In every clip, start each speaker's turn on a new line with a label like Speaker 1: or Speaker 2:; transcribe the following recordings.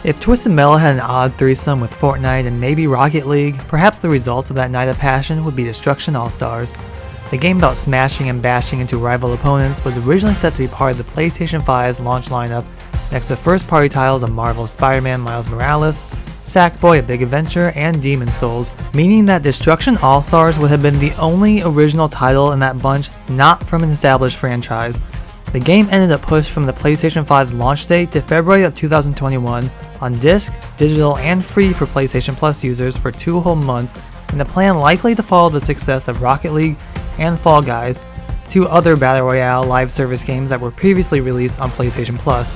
Speaker 1: If Twisted Metal had an odd threesome with Fortnite and maybe Rocket League, perhaps the result of that night of passion would be Destruction All-Stars. The game about smashing and bashing into rival opponents was originally set to be part of the PlayStation 5's launch lineup next to first-party titles of Marvel's Spider-Man Miles Morales, Sackboy: A Big Adventure, and Demon's Souls, meaning that Destruction All-Stars would have been the only original title in that bunch not from an established franchise. The game ended up pushed from the PlayStation 5's launch date to February of 2021 on disc, digital, and free for PlayStation Plus users for 2 whole months, and the plan likely to follow the success of Rocket League and Fall Guys, 2 other Battle Royale live service games that were previously released on PlayStation Plus.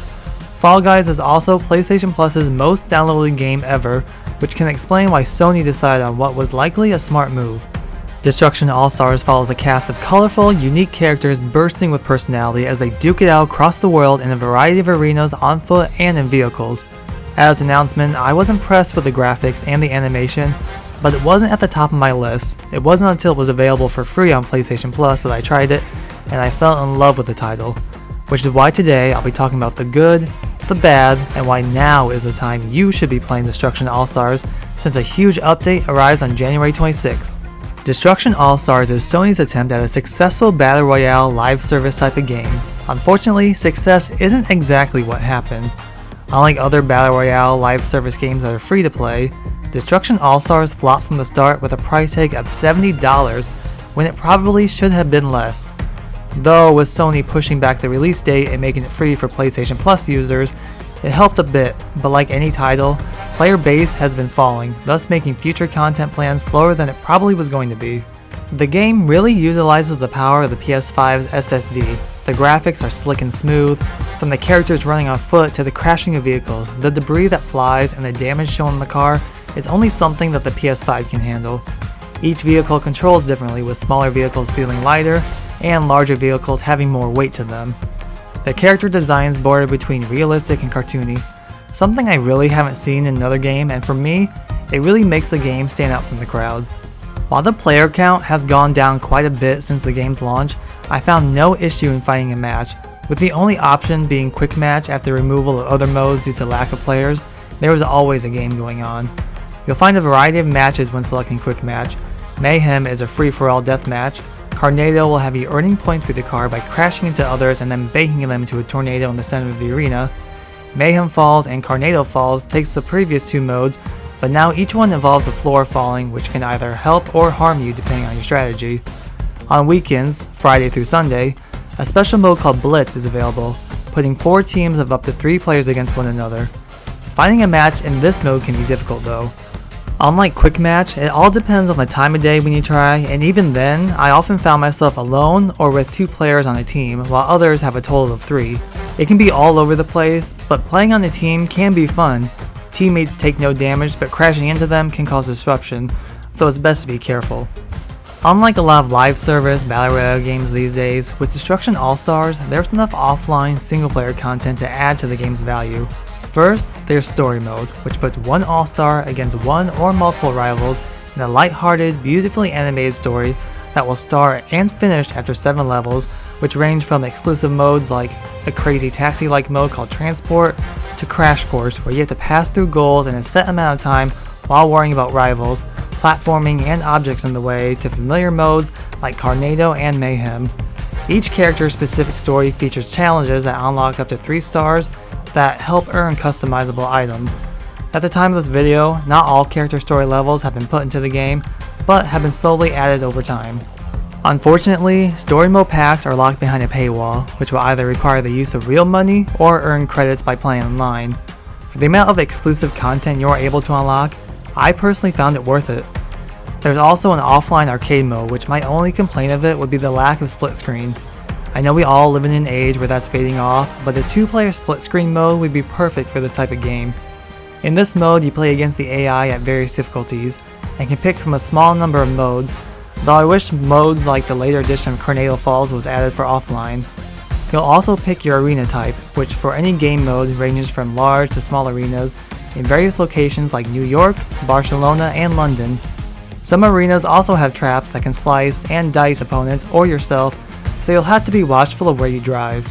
Speaker 1: Fall Guys is also PlayStation Plus's most downloaded game ever, which can explain why Sony decided on what was likely a smart move. Destruction All-Stars follows a cast of colorful, unique characters bursting with personality as they duke it out across the world in a variety of arenas on foot and in vehicles. At its announcement, I was impressed with the graphics and the animation, but it wasn't at the top of my list. It wasn't until it was available for free on PlayStation Plus that I tried it, and I fell in love with the title. Which is why today I'll be talking about the good, the bad, and why now is the time you should be playing Destruction All-Stars since a huge update arrives on January 26. Destruction All-Stars is Sony's attempt at a successful Battle Royale live service type of game. Unfortunately, success isn't exactly what happened. Unlike other Battle Royale live service games that are free to play, Destruction All-Stars flopped from the start with a price tag of $70 when it probably should have been less. Though with Sony pushing back the release date and making it free for PlayStation Plus users, it helped a bit, but like any title, player base has been falling, thus making future content plans slower than it probably was going to be. The game really utilizes the power of the PS5's SSD. The graphics are slick and smooth, from the characters running on foot to the crashing of vehicles. The debris that flies and the damage shown in the car is only something that the PS5 can handle. Each vehicle controls differently, with smaller vehicles feeling lighter and larger vehicles having more weight to them. The character designs border between realistic and cartoony, something I really haven't seen in another game, and for me, it really makes the game stand out from the crowd. While the player count has gone down quite a bit since the game's launch, I found no issue in finding a match, with the only option being quick match after removal of other modes due to lack of players. There was always a game going on. You'll find a variety of matches when selecting quick match. Mayhem is a free-for-all deathmatch. Tornado will have you earning points with your car by crashing into others and then banking them into a tornado in the center of the arena. Mayhem Falls and Tornado Falls takes the previous 2 modes, but now each one involves the floor falling, which can either help or harm you depending on your strategy. On weekends, Friday through Sunday, a special mode called Blitz is available, putting 4 teams of up to 3 players against one another. Finding a match in this mode can be difficult though. Unlike Quick Match, it all depends on the time of day when you try, and even then, I often found myself alone or with 2 players on a team, while others have a total of 3. It can be all over the place, but playing on a team can be fun. Teammates take no damage, but crashing into them can cause disruption, so it's best to be careful. Unlike a lot of live service Battle Royale games these days, with Destruction All-Stars, there's enough offline single-player content to add to the game's value. First, there's Story Mode, which puts one All-Star against one or multiple rivals in a light-hearted, beautifully animated story that will start and finish after 7 levels, which range from exclusive modes like a crazy taxi-like mode called Transport to Crash Course, where you have to pass through goals in a set amount of time while worrying about rivals, platforming, and objects in the way, to familiar modes like Tornado and Mayhem. Each character's specific story features challenges that unlock up to 3 stars that help earn customizable items. At the time of this video, not all character story levels have been put into the game, but have been slowly added over time. Unfortunately, story mode packs are locked behind a paywall, which will either require the use of real money or earn credits by playing online. For the amount of exclusive content you're able to unlock, I personally found it worth it. There's also an offline arcade mode, which my only complaint of it would be the lack of split screen. I know we all live in an age where that's fading off, but the 2-player split screen mode would be perfect for this type of game. In this mode, you play against the AI at various difficulties, and can pick from a small number of modes, though I wish modes like the later edition of Tornado Falls was added for offline. You'll also pick your arena type, which for any game mode ranges from large to small arenas in various locations like New York, Barcelona, and London. Some arenas also have traps that can slice and dice opponents or yourself, so you'll have to be watchful of where you drive.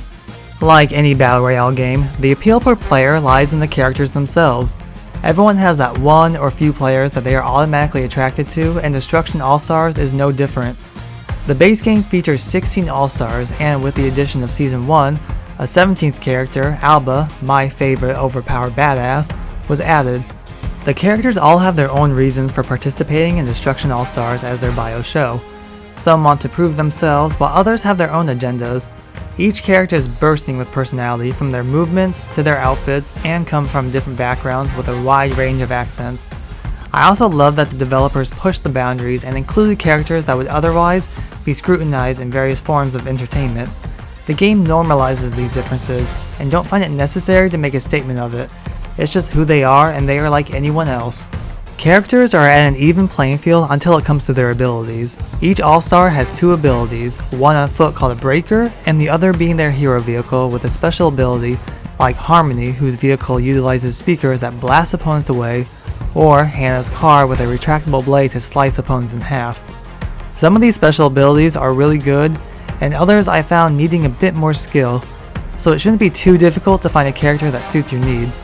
Speaker 1: Like any battle royale game, the appeal per player lies in the characters themselves. Everyone has that one or few players that they are automatically attracted to, and Destruction All-Stars is no different. The base game features 16 All-Stars, and with the addition of Season 1, a 17th character, Alba, my favorite overpowered badass, was added. The characters all have their own reasons for participating in Destruction All-Stars, as their bios show. Some want to prove themselves, while others have their own agendas. Each character is bursting with personality, from their movements to their outfits, and come from different backgrounds with a wide range of accents. I also love that the developers pushed the boundaries and included characters that would otherwise be scrutinized in various forms of entertainment. The game normalizes these differences, and don't find it necessary to make a statement of it. It's just who they are, and they are like anyone else. Characters are at an even playing field until it comes to their abilities. Each All-Star has two abilities, one on foot called a Breaker, and the other being their hero vehicle with a special ability like Harmony, whose vehicle utilizes speakers that blast opponents away, or Hannah's car with a retractable blade to slice opponents in half. Some of these special abilities are really good, and others I found needing a bit more skill, so it shouldn't be too difficult to find a character that suits your needs.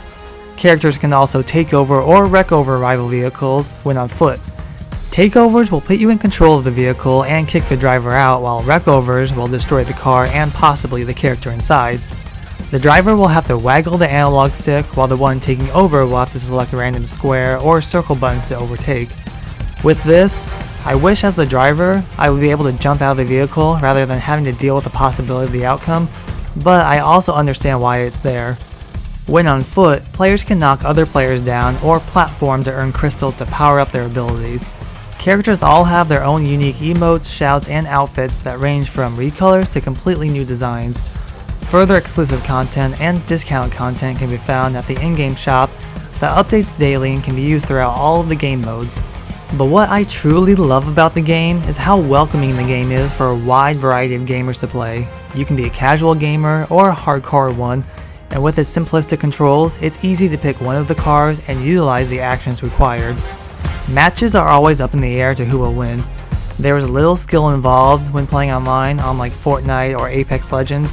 Speaker 1: Characters can also take over or wreck over rival vehicles when on foot. Takeovers will put you in control of the vehicle and kick the driver out, while wreckovers will destroy the car and possibly the character inside. The driver will have to waggle the analog stick, while the one taking over will have to select random square or circle buttons to overtake. With this, I wish as the driver I would be able to jump out of the vehicle rather than having to deal with the possibility of the outcome, but I also understand why it's there. When on foot, players can knock other players down or platform to earn crystals to power up their abilities. Characters all have their own unique emotes, shouts, and outfits that range from recolors to completely new designs. Further exclusive content and discount content can be found at the in-game shop that updates daily and can be used throughout all of the game modes. But what I truly love about the game is how welcoming the game is for a wide variety of gamers to play. You can be a casual gamer or a hardcore one, and with its simplistic controls, it's easy to pick one of the cars and utilize the actions required. Matches are always up in the air to who will win. There is little skill involved when playing online on like Fortnite or Apex Legends,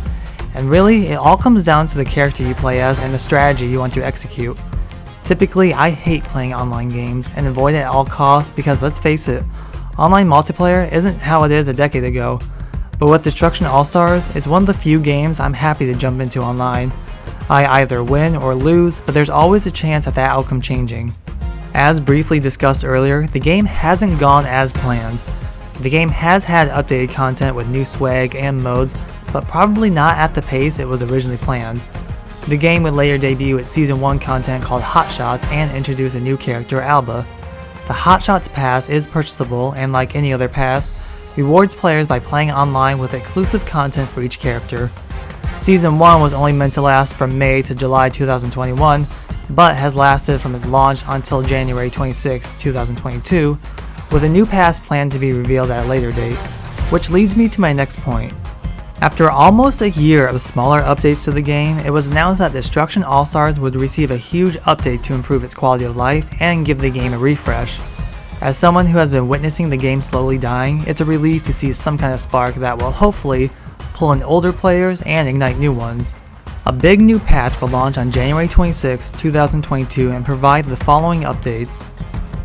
Speaker 1: and really it all comes down to the character you play as and the strategy you want to execute. Typically, I hate playing online games and avoid it at all costs because let's face it, online multiplayer isn't how it is a decade ago. But with Destruction All-Stars, it's one of the few games I'm happy to jump into online. I either win or lose, but there's always a chance at that outcome changing. As briefly discussed earlier, the game hasn't gone as planned. The game has had updated content with new swag and modes, but probably not at the pace it was originally planned. The game would later debut its Season 1 content called Hot Shots and introduce a new character, Alba. The Hot Shots pass is purchasable and, like any other pass, rewards players by playing online with exclusive content for each character. Season 1 was only meant to last from May to July 2021, but has lasted from its launch until January 26, 2022, with a new pass planned to be revealed at a later date, which leads me to my next point. After almost a year of smaller updates to the game, it was announced that Destruction All-Stars would receive a huge update to improve its quality of life and give the game a refresh. As someone who has been witnessing the game slowly dying, it's a relief to see some kind of spark that will hopefully pull in older players and ignite new ones. A big new patch will launch on January 26, 2022 and provide the following updates.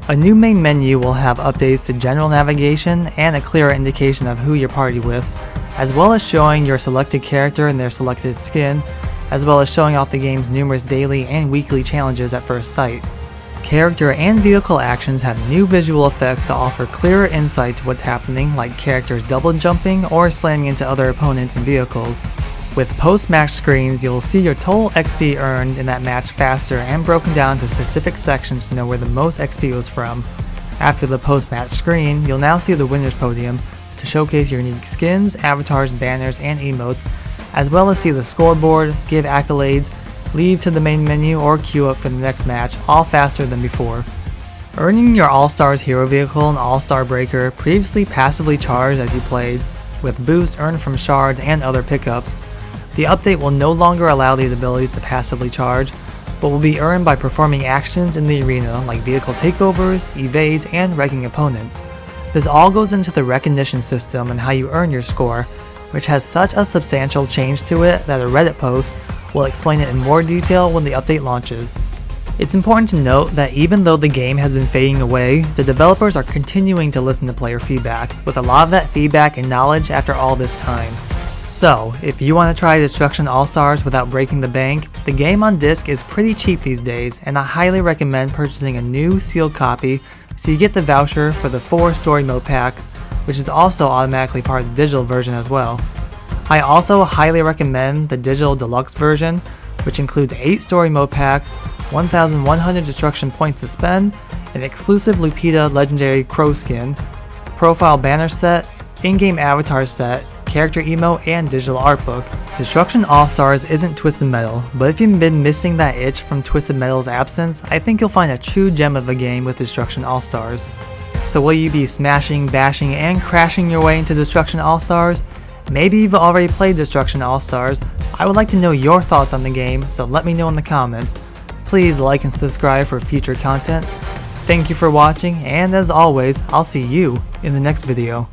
Speaker 1: A new main menu will have updates to general navigation and a clearer indication of who you're party with, as well as showing your selected character and their selected skin, as well as showing off the game's numerous daily and weekly challenges at first sight. Character and vehicle actions have new visual effects to offer clearer insight to what's happening, like characters double jumping or slamming into other opponents and vehicles. With post-match screens, you'll see your total XP earned in that match faster and broken down to specific sections to know where the most XP was from. After the post-match screen, you'll now see the winner's podium to showcase your unique skins, avatars, banners, and emotes, as well as see the scoreboard, give accolades, leave to the main menu, or queue up for the next match, all faster than before. Earning your All-Stars hero vehicle and All-Star Breaker, previously passively charged as you played, with boosts earned from shards and other pickups. The update will no longer allow these abilities to passively charge, but will be earned by performing actions in the arena like vehicle takeovers, evades, and wrecking opponents. This all goes into the recognition system and how you earn your score, which has such a substantial change to it that a Reddit post will explain it in more detail when the update launches. It's important to note that even though the game has been fading away, the developers are continuing to listen to player feedback, with a lot of that feedback and knowledge after all this time. So, if you want to try Destruction All-Stars without breaking the bank, the game on disc is pretty cheap these days, and I highly recommend purchasing a new sealed copy so you get the voucher for the 4 story mode packs, which is also automatically part of the digital version as well. I also highly recommend the digital deluxe version, which includes 8 story mode packs, 1,100 destruction points to spend, an exclusive Lupita legendary crow skin, profile banner set, in-game avatar set, character emo, and digital art book. Destruction All-Stars isn't Twisted Metal, but if you've been missing that itch from Twisted Metal's absence, I think you'll find a true gem of a game with Destruction All-Stars. So will you be smashing, bashing, and crashing your way into Destruction All-Stars? Maybe you've already played Destruction All-Stars. I would like to know your thoughts on the game, so let me know in the comments. Please like and subscribe for future content. Thank you for watching, and as always, I'll see you in the next video.